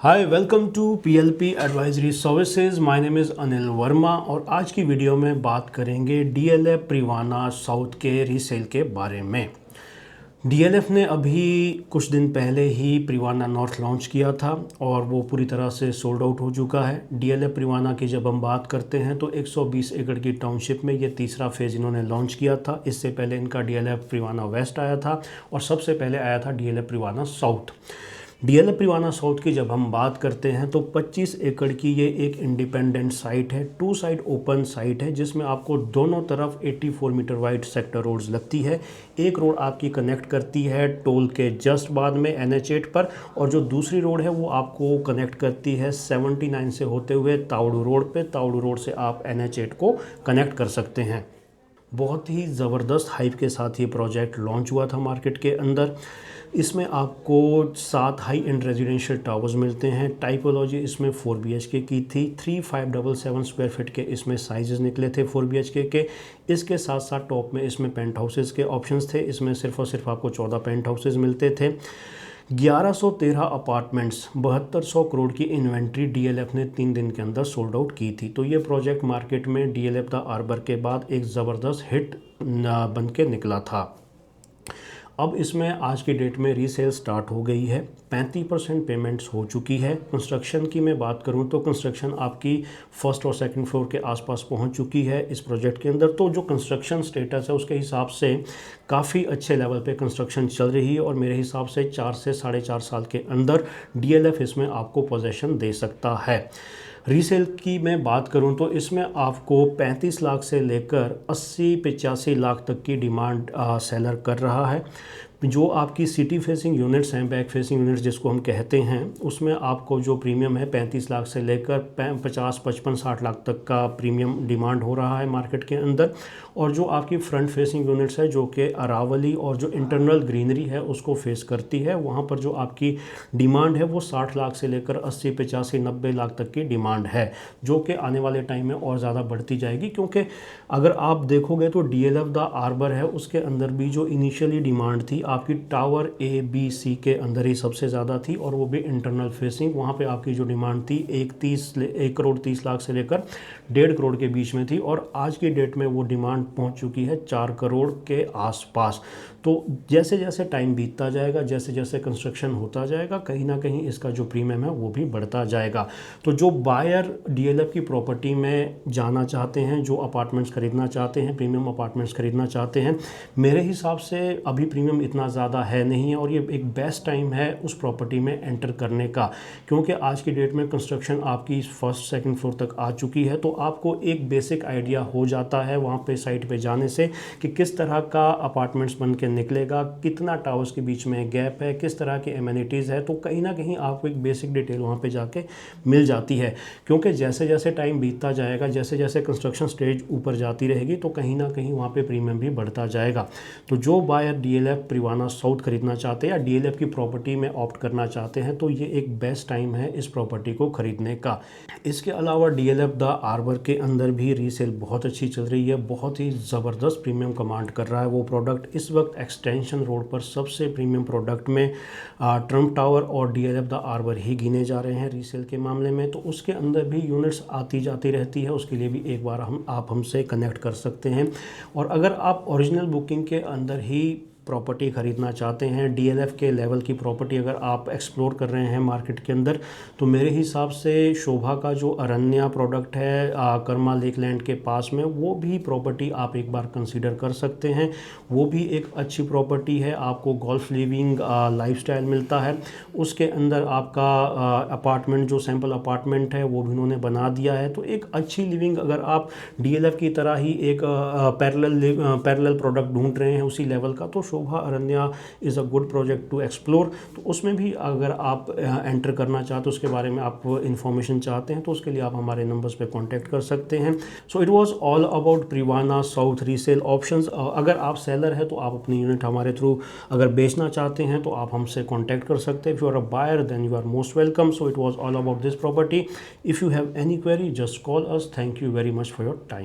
Hi welcome to PLP advisory services. My name is Anil Verma और आज की वीडियो में बात करेंगे डीएलएफ प्रिवाना साउथ के रीसेल के बारे में। डीएलएफ ने अभी कुछ दिन पहले ही प्रिवाना नॉर्थ लॉन्च किया था और वो पूरी तरह से सोल्ड आउट हो चुका है। डीएलएफ प्रिवाना की जब हम बात करते हैं तो 120 एकड़ की टाउनशिप में ये तीसरा फेज़ इन्होंने लॉन्च किया था। इससे पहले इनका डीएलएफ प्रिवाना वेस्ट आया था और सबसे पहले आया था DLF Privana south. DLF Privana south की जब हम बात करते हैं तो 25 एकड़ की ये एक इंडिपेंडेंट साइट है, टू साइड ओपन साइट है जिसमें आपको दोनों तरफ 84 मीटर वाइड सेक्टर रोड्स लगती है। एक रोड आपकी कनेक्ट करती है टोल के जस्ट बाद में NH8 पर और जो दूसरी रोड है वो आपको कनेक्ट करती है 79 से होते हुए तावड़ू रोड पे। तावड़ू रोड से आप NH8 को कनेक्ट कर सकते हैं। बहुत ही ज़बरदस्त हाइप के साथ ये प्रोजेक्ट लॉन्च हुआ था मार्केट के अंदर। इसमें आपको 7 हाई एंड रेजिडेंशियल टावर्स मिलते हैं। टाइपोलॉजी इसमें 4 BHK की थी। 3577 स्क्वायर फीट के इसमें साइजेस निकले थे 4 BHK के। इसके साथ साथ टॉप में इसमें पेंट हाउसेज़ के ऑप्शंस थे। इसमें सिर्फ और सिर्फ आपको 14 पेंट हाउसेज़ मिलते थे। 1113 अपार्टमेंट्स, 7200 करोड़ की इन्वेंट्री डीएलएफ ने 3 दिन के अंदर सोल्ड आउट की थी। तो ये प्रोजेक्ट मार्केट में डीएलएफ द आर्बर के बाद एक ज़बरदस्त हिट बन के निकला था। अब इसमें आज की डेट में रीसेल स्टार्ट हो गई है। 35% पेमेंट्स हो चुकी है। कंस्ट्रक्शन की मैं बात करूं तो कंस्ट्रक्शन आपकी फर्स्ट और सेकंड फ्लोर के आसपास पहुंच चुकी है इस प्रोजेक्ट के अंदर। तो जो कंस्ट्रक्शन स्टेटस है उसके हिसाब से काफ़ी अच्छे लेवल पे कंस्ट्रक्शन चल रही है और मेरे हिसाब से 4 से 4.5 साल के अंदर डीएलएफ इसमें आपको पोजेसन दे सकता है। रीसेल की मैं बात करूं तो इसमें आपको 35 लाख से लेकर 80-85 लाख तक की डिमांड सेलर कर रहा है। जो आपकी सिटी फेसिंग यूनिट्स हैं, बैक फेसिंग यूनिट्स जिसको हम कहते हैं, उसमें आपको जो प्रीमियम है 35 लाख से लेकर 50, 55, 60 लाख तक का प्रीमियम डिमांड हो रहा है मार्केट के अंदर। और जो आपकी फ्रंट फेसिंग यूनिट्स है जो कि अरावली और जो इंटरनल ग्रीनरी है उसको फेस करती है, वहाँ पर जो आपकी डिमांड है वो 60 लाख से लेकर 80, 85, 90 लाख तक की डिमांड है, जो कि आने वाले टाइम में और ज़्यादा बढ़ती जाएगी। क्योंकि अगर आप देखोगे तो डीएलएफ द आर्बर है उसके अंदर भी जो इनिशियली डिमांड थी आपकी टावर A, B, C के अंदर ही सबसे ज़्यादा थी और वो भी इंटरनल फेसिंग। वहाँ पे आपकी जो डिमांड थी 1 करोड़ 30 लाख से लेकर 1.5 करोड़ के बीच में थी और आज की डेट में वो डिमांड पहुँच चुकी है 4 करोड़ के आसपास। तो जैसे जैसे टाइम बीतता जाएगा, जैसे जैसे कंस्ट्रक्शन होता जाएगा, कहीं ना कहीं इसका जो प्रीमियम है वो भी बढ़ता जाएगा। तो जो बायर डीएलएफ की प्रॉपर्टी में जाना चाहते हैं, जो अपार्टमेंट्स खरीदना चाहते हैं, प्रीमियम अपार्टमेंट्स खरीदना चाहते हैं, मेरे हिसाब से अभी प्रीमियम इतना ज़्यादा है नहीं है और ये एक बेस्ट टाइम है उस प्रॉपर्टी में एंटर करने का। क्योंकि आज की डेट में कंस्ट्रक्शन आपकी फर्स्ट सेकंड फ्लोर तक आ चुकी है तो आपको एक बेसिक आइडिया हो जाता है वहाँ पे साइट पे जाने से कि किस तरह का अपार्टमेंट्स बन के निकलेगा, कितना टावर्स के बीच में गैप है, किस तरह की एमिनिटीज़ है। तो कहीं ना कहीं आपको एक बेसिक डिटेल वहाँ पे जाके मिल जाती है। क्योंकि जैसे जैसे टाइम बीतता जाएगा, जैसे जैसे कंस्ट्रक्शन स्टेज ऊपर जाती रहेगी तो कहीं ना कहीं वहाँ पे प्रीमियम भी बढ़ता जाएगा। तो जो बायर डीएलएफ प्रिवाना साउथ खरीदना चाहते हैं या डीएलएफ की प्रॉपर्टी में ऑप्ट करना चाहते हैं तो ये एक बेस्ट टाइम है इस प्रॉपर्टी को खरीदने का। इसके अलावा डीएलएफ द आर्बर के अंदर भी रीसेल बहुत अच्छी चल रही है, बहुत ही ज़बरदस्त प्रीमियम कमांड कर रहा है वो प्रोडक्ट। इस वक्त एक्सटेंशन रोड पर सबसे प्रीमियम प्रोडक्ट में ट्रम्प टावर और डीएलएफ द आर्बर ही गिने जा रहे हैं रीसेल के मामले में। तो उसके अंदर भी यूनिट्स आती जाती रहती है, उसके लिए भी एक बार आप हमसे कनेक्ट कर सकते हैं। और अगर आप ओरिजिनल बुकिंग के अंदर ही प्रॉपर्टी ख़रीदना चाहते हैं, डीएलएफ के लेवल की प्रॉपर्टी अगर आप एक्सप्लोर कर रहे हैं मार्केट के अंदर, तो मेरे हिसाब से शोभा का जो अरण्या प्रोडक्ट है कर्मा लेक लैंड के पास में, वो भी प्रॉपर्टी आप एक बार कंसीडर कर सकते हैं। वो भी एक अच्छी प्रॉपर्टी है, आपको गोल्फ लिविंग लाइफस्टाइल मिलता है। उसके अंदर आपका अपार्टमेंट जो सैम्पल अपार्टमेंट है वो भी उन्होंने बना दिया है। तो एक अच्छी लिविंग अगर आप डीएलएफ की तरह ही एक पैरेलल प्रोडक्ट ढूंढ रहे हैं उसी लेवल का, तो Shobha Aranya is a good project to explore. तो उसमें भी अगर आप एंटर करना चाहते हो, उसके बारे में आप इन्फॉर्मेशन चाहते हैं, तो उसके लिए आप हमारे नंबर्स पे कांटेक्ट कर सकते हैं। सो it was all about Privana south resale options. अगर आप सेलर हैं तो आप अपनी यूनिट हमारे थ्रू अगर बेचना चाहते हैं तो आप हमसे कांटेक्ट कर सकते हैं। If you are a buyer then you are most welcome. So it was all about this property. If you have any query just call us. Thank you very much for your time.